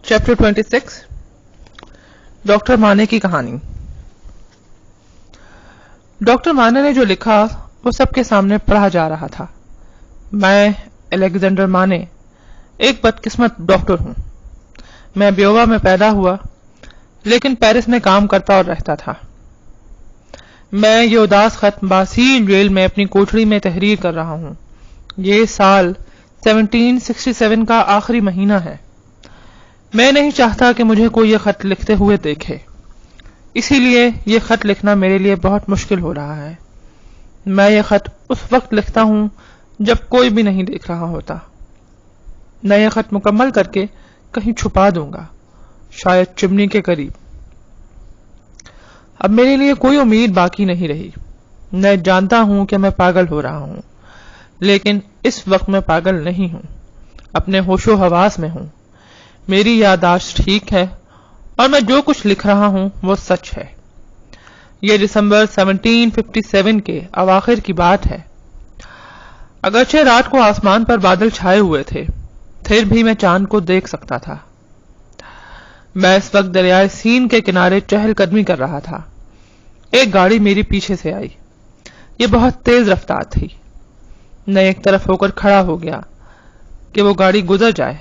Chapter 26 doctor مانے کی کہانی۔ ڈاکٹر مانے نے جو لکھا وہ سب کے سامنے پڑھا جا رہا تھا۔ میں الیگزینڈر مانے ایک بدقسمت ڈاکٹر ہوں۔ میں بیووا میں پیدا ہوا لیکن پیرس میں کام کرتا اور رہتا تھا۔ میں یہ اداس خط باسیل ریل میں اپنی کوٹھڑی میں تحریر کر رہا ہوں۔ یہ سال 1767 کا آخری مہینہ ہے۔ میں نہیں چاہتا کہ مجھے کوئی یہ خط لکھتے ہوئے دیکھے، اسی لیے یہ خط لکھنا میرے لیے بہت مشکل ہو رہا ہے۔ میں یہ خط اس وقت لکھتا ہوں جب کوئی بھی نہیں دیکھ رہا ہوتا۔ میں یہ خط مکمل کر کے کہیں چھپا دوں گا، شاید چمنی کے قریب۔ اب میرے لیے کوئی امید باقی نہیں رہی۔ میں جانتا ہوں کہ میں پاگل ہو رہا ہوں، لیکن اس وقت میں پاگل نہیں ہوں، اپنے ہوش و حواس میں ہوں۔ میری یادداشت ٹھیک ہے اور میں جو کچھ لکھ رہا ہوں وہ سچ ہے۔ یہ دسمبر 1757 کے اواخر کی بات ہے۔ اگرچہ رات کو آسمان پر بادل چھائے ہوئے تھے، پھر بھی میں چاند کو دیکھ سکتا تھا۔ میں اس وقت دریائے سین کے کنارے چہل قدمی کر رہا تھا۔ ایک گاڑی میری پیچھے سے آئی۔ یہ بہت تیز رفتار تھی۔ میں ایک طرف ہو کر کھڑا ہو گیا کہ وہ گاڑی گزر جائے۔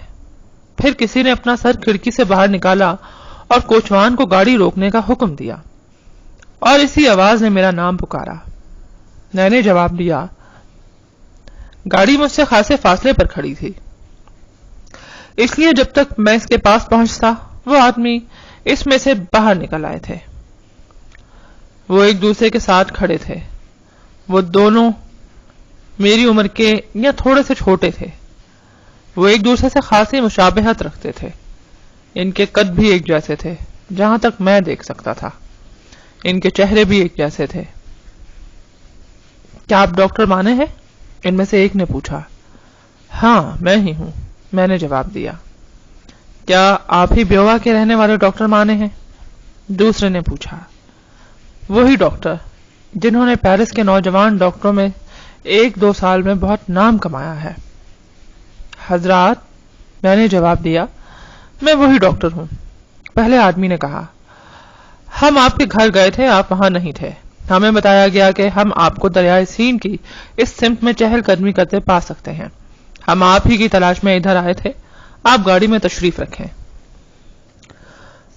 پھر کسی نے اپنا سر کھڑکی سے باہر نکالا اور کوچوان کو گاڑی روکنے کا حکم دیا، اور اسی آواز نے میرا نام پکارا۔ میں نے جواب دیا۔ گاڑی مجھ سے خاصے فاصلے پر کھڑی تھی، اس لیے جب تک میں اس کے پاس پہنچتا وہ آدمی اس میں سے باہر نکل آئے تھے۔ وہ ایک دوسرے کے ساتھ کھڑے تھے۔ وہ دونوں میری عمر کے یا تھوڑے سے چھوٹے تھے۔ وہ ایک دوسرے سے خاصی مشابہت رکھتے تھے۔ ان کے قد بھی ایک جیسے تھے جہاں تک میں دیکھ سکتا تھا۔ ان کے چہرے بھی ایک جیسے تھے۔ کیا آپ ڈاکٹر مانے ہیں؟ ان میں سے ایک نے پوچھا۔ ہاں، میں ہی ہوں، میں نے جواب دیا۔ کیا آپ ہی بیووا کے رہنے والے ڈاکٹر مانے ہیں؟ دوسرے نے پوچھا۔ وہی ڈاکٹر جنہوں نے پیرس کے نوجوان ڈاکٹروں میں 1-2 سال میں بہت نام کمایا ہے۔ حضرات، میں نے جواب دیا، میں وہی ڈاکٹر ہوں۔ پہلے آدمی نے کہا، ہم آپ کے گھر گئے تھے، آپ وہاں نہیں تھے۔ ہمیں بتایا گیا کہ ہم آپ کو دریائے سین کی اس سمت میں چہل قدمی کرتے پا سکتے ہیں۔ ہم آپ ہی کی تلاش میں ادھر آئے تھے۔ آپ گاڑی میں تشریف رکھیں۔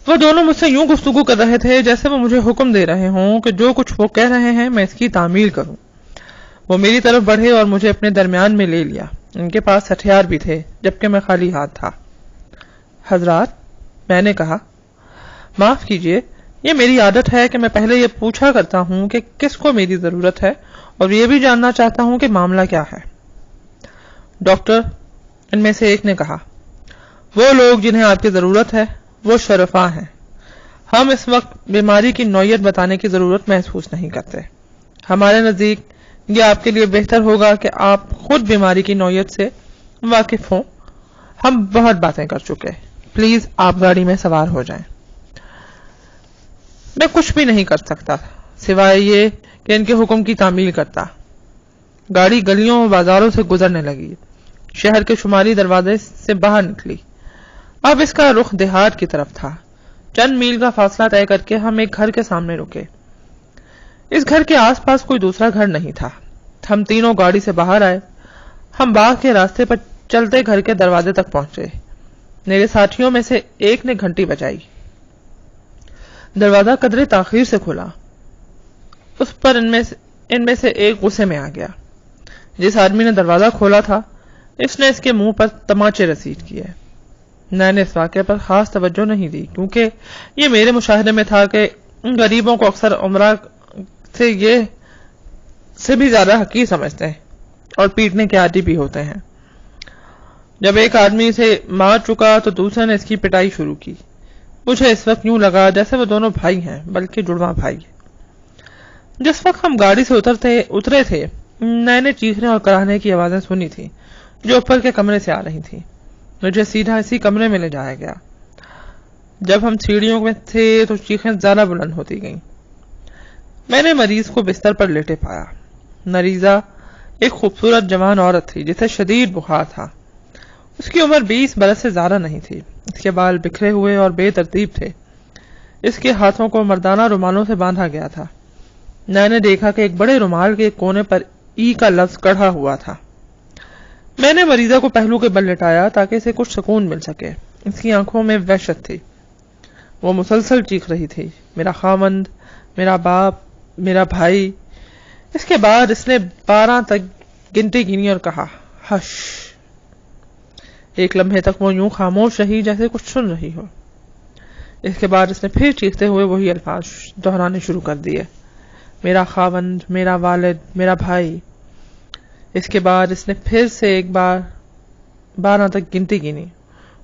وہ دونوں مجھ سے یوں گفتگو کر رہے تھے جیسے وہ مجھے حکم دے رہے ہوں کہ جو کچھ وہ کہہ رہے ہیں میں اس کی تعمیل کروں۔ وہ میری طرف بڑھے اور مجھے اپنے درمیان میں لے لیا۔ ان کے پاس ہتھیار بھی تھے جبکہ میں خالی ہاتھ تھا۔ حضرات، میں نے کہا، معاف کیجئے، یہ میری عادت ہے کہ میں پہلے یہ پوچھا کرتا ہوں کہ کس کو میری ضرورت ہے، اور یہ بھی جاننا چاہتا ہوں کہ معاملہ کیا ہے۔ ڈاکٹر، ان میں سے ایک نے کہا، وہ لوگ جنہیں آپ کی ضرورت ہے وہ شرفاء ہیں۔ ہم اس وقت بیماری کی نوعیت بتانے کی ضرورت محسوس نہیں کرتے۔ ہمارے نزدیک یہ آپ کے لیے بہتر ہوگا کہ آپ خود بیماری کی نوعیت سے واقف ہوں۔ ہم بہت باتیں کر چکے، پلیز آپ گاڑی میں سوار ہو جائیں۔ میں کچھ بھی نہیں کر سکتا سوائے یہ کہ ان کے حکم کی تعمیل کرتا۔ گاڑی گلیوں و بازاروں سے گزرنے لگی، شہر کے شمالی دروازے سے باہر نکلی۔ اب اس کا رخ دیہات کی طرف تھا۔ چند میل کا فاصلہ طے کر کے ہم ایک گھر کے سامنے رکے۔ اس گھر کے آس پاس کوئی دوسرا گھر نہیں تھا۔ ہم تینوں گاڑی سے باہر آئے۔ ہم باغ کے راستے پر چلتے گھر کے دروازے تک پہنچے۔ میرے ساتھیوں میں سے ایک نے گھنٹی بجائی۔ دروازہ قدرے تاخیر سے کھلا۔ اس پر ان میں سے ایک غصے میں آ گیا۔ جس آدمی نے دروازہ کھولا تھا اس نے اس کے منہ پر تماچے رسید کیے۔ میں نے اس واقعے پر خاص توجہ نہیں دی کیونکہ یہ میرے مشاہدے میں تھا کہ ان غریبوں کو اکثر عمرہ سے بھی زیادہ حقیر سمجھتے ہیں اور پیٹنے کے عادی بھی ہوتے ہیں۔ جب ایک آدمی اسے مار چکا تو دوسرے نے اس کی پٹائی شروع کی۔ مجھے اس وقت یوں لگا جیسے وہ دونوں بھائی ہیں، بلکہ جڑواں بھائی۔ جس وقت ہم گاڑی سے اترے تھے میں نے چیخنے اور کراہنے کی آوازیں سنی تھی جو اوپر کے کمرے سے آ رہی تھی۔ مجھے سیدھا اسی کمرے میں لے جایا گیا۔ جب ہم سیڑھیوں میں تھے تو چیخیں زیادہ بلند ہوتی گئیں۔ میں نے مریض کو بستر پر لیٹے پایا۔ مریضہ ایک خوبصورت جوان عورت تھی جسے شدید بخار تھا۔ اس کی عمر 20 برس سے زیادہ نہیں تھی. اس کے بال بکھرے ہوئے اور بے ترتیب تھے. اس کے ہاتھوں کو مردانہ رومالوں سے باندھا گیا تھا. میں نے دیکھا کہ ایک بڑے رومال کے کونے پر ای کا لفظ کڑھا ہوا تھا. میں نے مریضہ کو پہلو کے بل لٹایا تاکہ اسے کچھ سکون مل سکے. اس کی آنکھوں میں وحشت تھی. وہ مسلسل چیخ رہی تھی، میرا خاوند، میرا باپ، میرا بھائی. اس کے بعد اس نے 12 تک گنتی گنی اور کہا، ہش. ایک لمحے تک وہ یوں خاموش رہی جیسے کچھ سن رہی ہو. اس کے بعد اس نے پھر چیختے ہوئے وہی الفاظ دہرانے شروع کر دیے، میرا خاوند، میرا والد، میرا بھائی. اس کے بعد اس نے پھر سے ایک بار 12 تک گنتی گنی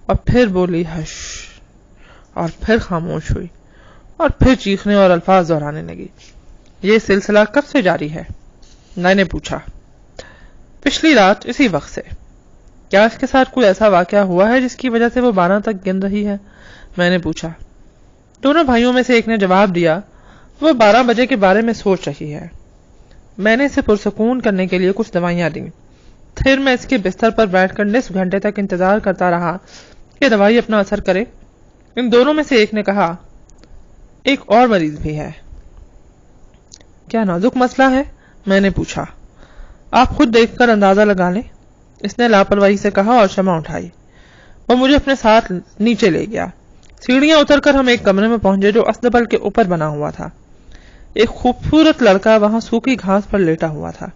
اور پھر بولی ہش، اور پھر خاموش ہوئی اور پھر چیخنے اور الفاظ دہرانے لگی. یہ سلسلہ کب سے جاری ہے؟ میں نے پوچھا. پچھلی رات اسی وقت سے. کیا اس کے ساتھ کوئی ایسا واقعہ ہوا ہے جس کی وجہ سے وہ 12 تک گن رہی ہے؟ میں نے پوچھا. دونوں بھائیوں میں سے ایک نے جواب دیا، وہ 12 بجے کے بارے میں سوچ رہی ہے. میں نے اسے پرسکون کرنے کے لیے کچھ دوائیاں دیں. پھر میں اس کے بستر پر بیٹھ کر نصف گھنٹے تک انتظار کرتا رہا کہ دوائی اپنا اثر کرے. ان دونوں میں سے ایک نے کہا، ایک اور مریض بھی ہے. کیا نازک مسئلہ ہے؟ میں نے پوچھا. آپ خود دیکھ کر اندازہ لگا لیں. اس نے لاپرواہی سے کہا اور شمع اٹھائی. وہ مجھے اپنے ساتھ نیچے لے گیا. سیڑھیاں اتر کر ہم ایک کمرے میں پہنچے جو استبل کے اوپر بنا ہوا تھا. ایک خوبصورت لڑکا وہاں سوکھی گھاس پر لیٹا ہوا تھا.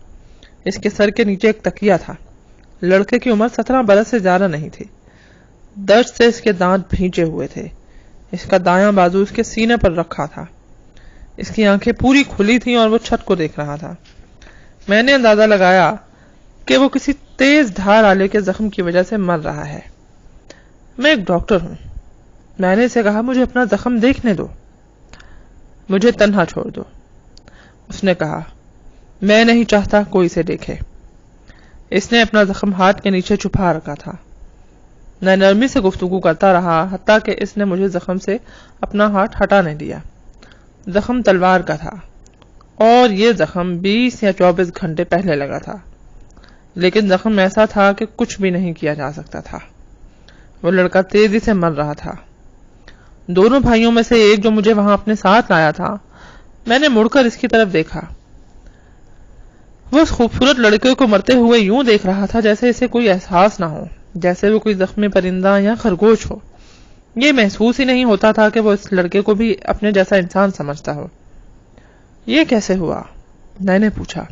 اس کے سر کے نیچے ایک تکیہ تھا. لڑکے کی عمر 17 برس سے زیادہ نہیں تھی. درد سے اس کے دانت بھینچے ہوئے تھے. اس کا دایاں بازو اس کے سینے پر رکھا تھا. اس کی آنکھیں پوری کھلی تھیں اور وہ چھت کو دیکھ رہا تھا. میں نے اندازہ لگایا کہ وہ کسی تیز دھار آلے کے زخم کی وجہ سے مر رہا ہے. میں ایک ڈاکٹر ہوں. میں نے اسے کہا، مجھے اپنا زخم دیکھنے دو، مجھے تنہا چھوڑ دو. اس نے کہا، میں نہیں چاہتا کوئی اسے دیکھے. اس نے اپنا زخم ہاتھ کے نیچے چھپا رکھا تھا. میں نرمی سے گفتگو کرتا رہا حتیٰ کہ اس نے مجھے زخم سے اپنا ہاتھ ہٹانے دیا. زخم تلوار کا تھا اور یہ زخم 20 یا 24 گھنٹے پہلے لگا تھا، لیکن زخم ایسا تھا کہ کچھ بھی نہیں کیا جا سکتا تھا. وہ لڑکا تیزی سے مر رہا تھا. دونوں بھائیوں میں سے ایک جو مجھے وہاں اپنے ساتھ لایا تھا، میں نے مڑ کر اس کی طرف دیکھا. وہ اس خوبصورت لڑکے کو مرتے ہوئے یوں دیکھ رہا تھا جیسے اسے کوئی احساس نہ ہو، جیسے وہ کوئی زخمی پرندہ یا خرگوش ہو. یہ محسوس ہی نہیں ہوتا تھا کہ وہ اس لڑکے کو بھی اپنے جیسا انسان سمجھتا ہو. یہ کیسے ہوا؟ میں نے پوچھا.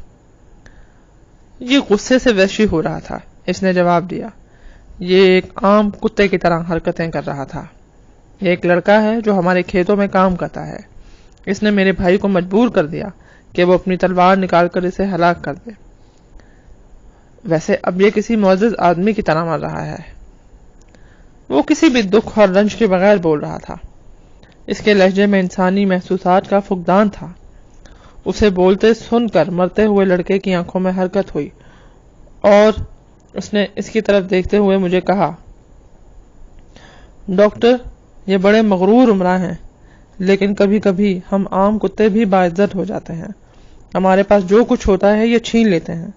یہ غصے سے وحشی ہو رہا تھا. اس نے جواب دیا. یہ ایک عام کتے کی طرح حرکتیں کر رہا تھا. یہ ایک لڑکا ہے جو ہمارے کھیتوں میں کام کرتا ہے. اس نے میرے بھائی کو مجبور کر دیا کہ وہ اپنی تلوار نکال کر اسے ہلاک کر دے. ویسے اب یہ کسی معزز آدمی کی طرح مر رہا ہے. وہ کسی بھی دکھ اور رنج کے بغیر بول رہا تھا. اس کے لہجے میں انسانی محسوسات کا فقدان تھا. اسے بولتے سن کر مرتے ہوئے لڑکے کی آنکھوں میں حرکت ہوئی اور اس نے اس کی طرف دیکھتے ہوئے مجھے کہا، ڈاکٹر، یہ بڑے مغرور عمرہ ہیں، لیکن کبھی کبھی ہم عام کتے بھی باعزت ہو جاتے ہیں. ہمارے پاس جو کچھ ہوتا ہے یہ چھین لیتے ہیں،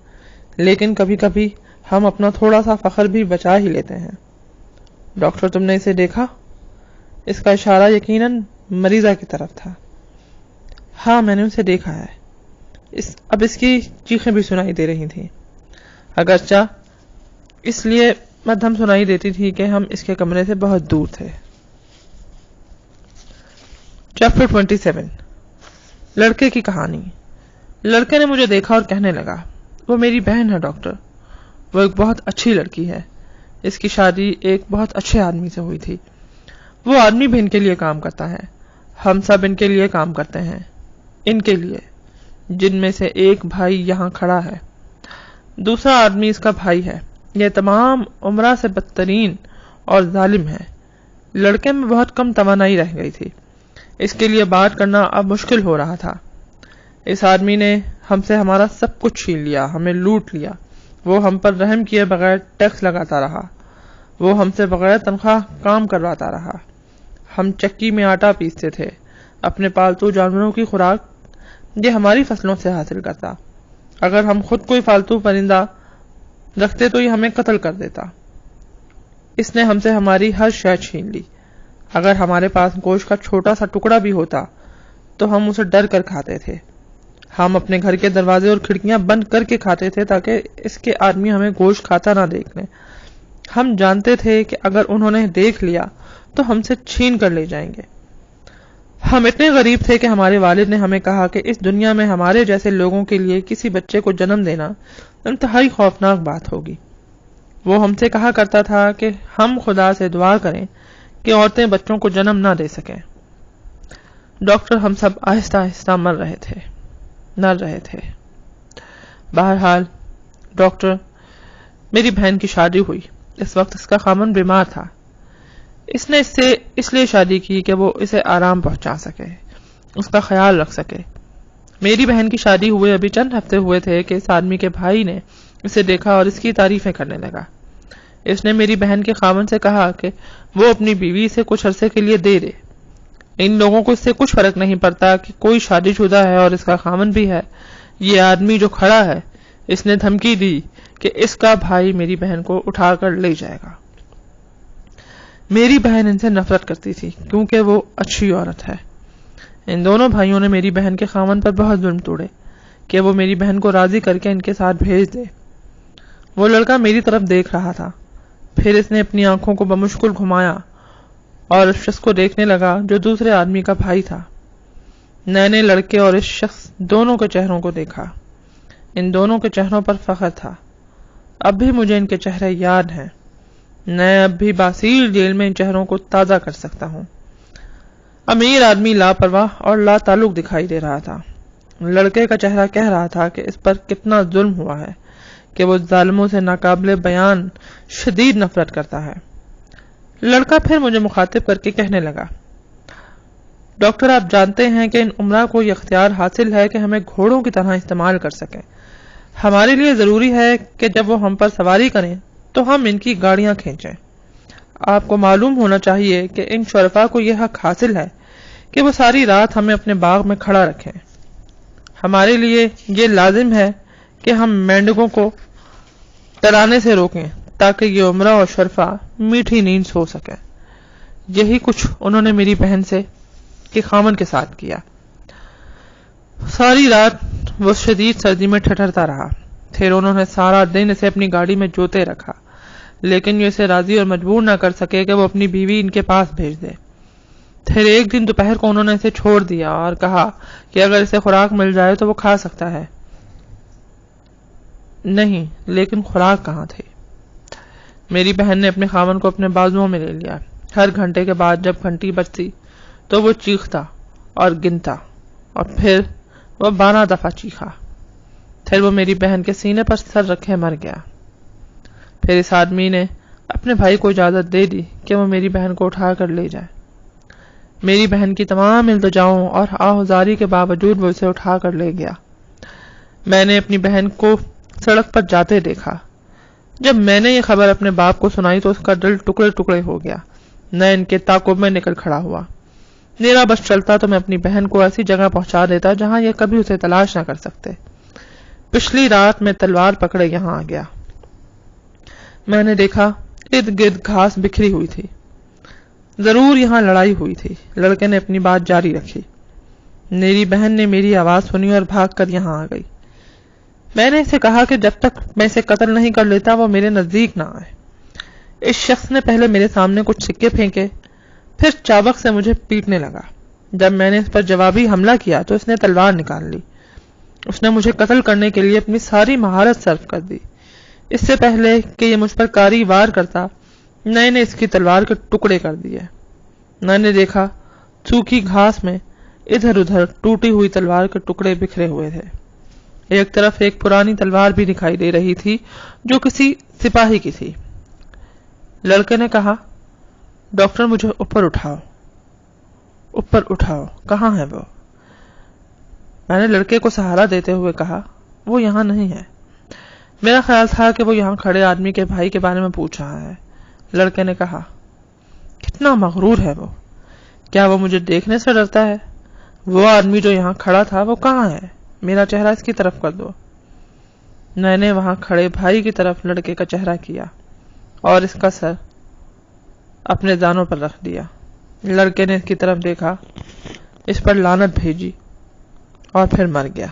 لیکن کبھی کبھی ہم اپنا تھوڑا سا فخر بھی بچا ہی لیتے ہیں. ڈاکٹر، تم نے اسے دیکھا؟ اس کا اشارہ یقیناً مریضہ کی طرف تھا. ہاں، میں نے اسے دیکھا ہے. اب اس کی چیخیں بھی سنائی دے رہی تھیں، اگرچہ اس لیے مدھم سنائی دیتی تھی کہ ہم اس کے کمرے سے بہت دور تھے. چیپٹر 27. لڑکے کی کہانی. لڑکے نے مجھے دیکھا اور کہنے لگا، وہ میری بہن ہے ڈاکٹر. وہ ایک بہت اچھی لڑکی ہے. اس کی شادی ایک بہت اچھے آدمی سے ہوئی تھی. وہ آدمی بھی ان کے لیے کام کرتا ہے. ہم سب ان کے لیے کام کرتے ہیں. ان کے لیے، جن میں سے ایک بھائی یہاں کھڑا ہے. دوسرا آدمی اس کا بھائی ہے. یہ تمام عمرہ سے بدترین اور ظالم ہے. لڑکے میں بہت کم توانائی رہ گئی تھی. اس کے لیے بات کرنا اب مشکل ہو رہا تھا. اس آدمی نے ہم سے ہمارا سب کچھ چھین لیا، ہمیں لوٹ لیا. وہ ہم پر رحم کیے بغیر ٹیکس لگاتا رہا. وہ ہم سے بغیر تنخواہ کام کرواتا رہا. ہم چکی میں آٹا پیستے تھے. اپنے پالتو جانوروں کی خوراک یہ ہماری فصلوں سے حاصل کرتا. اگر ہم خود کوئی فالتو پرندہ رکھتے تو یہ ہمیں قتل کر دیتا. اس نے ہم سے ہماری ہر شے چھین لی۔ اگر ہمارے پاس گوشت کا چھوٹا سا ٹکڑا بھی ہوتا تو ہم اسے ڈر کر کھاتے تھے۔ ہم اپنے گھر کے دروازے اور کھڑکیاں بند کر کے کھاتے تھے تاکہ اس کے آدمی ہمیں گوشت کھاتا نہ دیکھ لیں۔ ہم جانتے تھے کہ اگر انہوں نے دیکھ لیا تو ہم سے چھین کر لے جائیں گے۔ ہم اتنے غریب تھے کہ ہمارے والد نے ہمیں کہا کہ اس دنیا میں ہمارے جیسے لوگوں کے لیے کسی بچے کو جنم دینا انتہائی خوفناک بات ہوگی۔ وہ ہم سے کہا کرتا تھا کہ ہم خدا سے دعا کریں کہ عورتیں بچوں کو جنم نہ دے سکیں۔ ڈاکٹر ہم سب آہستہ آہستہ مر رہے تھے۔ بہرحال ڈاکٹر، میری بہن کی شادی ہوئی۔ اس وقت اس کا خاوند بیمار تھا۔ اس نے اس لیے شادی کی کہ وہ اسے آرام پہنچا سکے، اس کا خیال رکھ سکے۔ میری بہن کی شادی ہوئے ابھی چند ہفتے ہوئے تھے کہ اس آدمی کے بھائی نے اسے دیکھا اور اس کی تعریفیں کرنے لگا۔ اس نے میری بہن کے خاوند سے کہا کہ وہ اپنی بیوی سے کچھ عرصے کے لیے دے دے۔ ان لوگوں کو اس سے کچھ فرق نہیں پڑتا کہ کوئی شادی شدہ ہے اور اس کا خاوند بھی ہے۔ یہ آدمی جو کھڑا ہے، اس نے دھمکی دی کہ اس کا بھائی میری بہن کو اٹھا کر لے جائے گا۔ میری بہن ان سے نفرت کرتی تھی کیونکہ وہ اچھی عورت ہے۔ ان دونوں بھائیوں نے میری بہن کے خاوند پر بہت ظلم توڑے کہ وہ میری بہن کو راضی کر کے ان کے ساتھ بھیج دے۔ وہ لڑکا میری طرف دیکھ رہا تھا، پھر اس نے اپنی آنکھوں کو بمشکل گھمایا اور اس شخص کو دیکھنے لگا جو دوسرے آدمی کا بھائی تھا۔ میں نے لڑکے اور اس شخص دونوں کے چہروں کو دیکھا۔ ان دونوں کے چہروں پر فخر تھا۔ اب بھی مجھے ان کے چہرے یاد ہیں۔ میں اب بھی باسیل جیل میں ان چہروں کو تازہ کر سکتا ہوں۔ امیر آدمی لاپرواہ اور لا تعلق دکھائی دے رہا تھا۔ لڑکے کا چہرہ کہہ رہا تھا کہ اس پر کتنا ظلم ہوا ہے، کہ وہ ظالموں سے ناقابل بیان شدید نفرت کرتا ہے۔ لڑکا پھر مجھے مخاطب کر کے کہنے لگا، ڈاکٹر آپ جانتے ہیں کہ ان عمرہ کو یہ اختیار حاصل ہے کہ ہمیں گھوڑوں کی طرح استعمال کر سکیں۔ ہمارے لیے ضروری ہے کہ جب وہ ہم پر سواری کریں تو ہم ان کی گاڑیاں کھینچیں۔ آپ کو معلوم ہونا چاہیے کہ ان شرفاء کو یہ حق حاصل ہے کہ وہ ساری رات ہمیں اپنے باغ میں کھڑا رکھیں۔ ہمارے لیے یہ لازم ہے کہ ہم مینڈکوں کو ڈرانے سے روکیں تاکہ یہ عمرہ اور شرفاء میٹھی نیند سو سکیں۔ یہی کچھ انہوں نے میری بہن سے کے خاوند کے ساتھ کیا۔ ساری رات وہ شدید سردی میں ٹھٹھرتا رہا۔ پھر انہوں نے سارا دن اسے اپنی گاڑی میں جوتے رکھا، لیکن یہ اسے راضی اور مجبور نہ کر سکے کہ وہ اپنی بیوی ان کے پاس بھیج دے۔ پھر ایک دن دوپہر کو انہوں نے اسے چھوڑ دیا اور کہا کہ اگر اسے خوراک مل جائے تو وہ کھا سکتا ہے۔ نہیں، لیکن خوراک کہاں تھی؟ میری بہن نے اپنے خاوند کو اپنے بازوؤں میں لے لیا۔ ہر گھنٹے کے بعد جب گھنٹی بجتی تو وہ چیختا اور گنتا، اور پھر وہ 12 دفعہ چیخا۔ پھر وہ میری بہن کے سینے پر سر رکھے مر گیا۔ پھر اس آدمی نے اپنے بھائی کو اجازت دے دی کہ وہ میری بہن کو اٹھا کر لے جائے۔ میری بہن کی تمام التجاؤں اور آہذاری کے باوجود وہ اسے اٹھا کر لے گیا۔ میں نے اپنی بہن کو سڑک پر جاتے دیکھا۔ جب میں نے یہ خبر اپنے باپ کو سنائی تو اس کا دل ٹکڑے ٹکڑے ہو گیا۔ میں ان کے تعاقب میں نکل کھڑا ہوا۔ میرا بس چلتا تو میں اپنی بہن کو ایسی جگہ پہنچا دیتا جہاں یہ کبھی اسے تلاش نہ کر سکتے۔ پچھلی رات میں تلوار پکڑے یہاں آ گیا۔ میں نے دیکھا ارد گرد گھاس بکھری ہوئی تھی۔ ضرور یہاں لڑائی ہوئی تھی۔ لڑکے نے اپنی بات جاری رکھی۔ میری بہن نے میری آواز سنی اور بھاگ کر یہاں آ گئی۔ میں نے اسے کہا کہ جب تک میں اسے قتل نہیں کر لیتا وہ میرے نزدیک نہ آئے۔ اس شخص نے پہلے میرے سامنے کچھ سکے پھینکے، پھر چابک سے مجھے پیٹنے لگا۔ جب میں نے اس پر جوابی حملہ کیا تو اس نے تلوار نکال لی۔ اس نے مجھے قتل کرنے کے لیے اپنی ساری مہارت صرف کر دی۔ اس سے پہلے کہ یہ مجھ پر کاری وار کرتا، میں نے اس کی تلوار کے ٹکڑے کر دیے۔ میں نے دیکھا سوکھی گھاس میں ادھر ادھر ٹوٹی ہوئی تلوار کے ٹکڑے بکھرے ہوئے تھے۔ ایک طرف ایک پرانی تلوار بھی دکھائی دے رہی تھی جو کسی سپاہی کی تھی۔ لڑکے نے کہا، ڈاکٹر مجھے اوپر اٹھاؤ۔ اوپر اٹھاؤ، کہاں ہے وہ؟ میں نے لڑکے کو سہارا دیتے ہوئے کہا، وہ یہاں نہیں ہے۔ میرا خیال تھا کہ وہ یہاں کھڑے آدمی کے بھائی کے بارے میں پوچھ رہا ہے۔ لڑکے نے کہا، کتنا مغرور ہے وہ، کیا وہ مجھے دیکھنے سے ڈرتا ہے؟ وہ آدمی جو یہاں کھڑا تھا وہ کہاں ہے؟ میرا چہرہ اس کی طرف کر دو۔ میں نے وہاں کھڑے بھائی کی طرف لڑکے کا چہرہ کیا اور اس کا سر اپنے دانوں پر رکھ دیا۔ لڑکے نے اس کی طرف دیکھا، اس پر لعنت بھیجی اور پھر مر گیا۔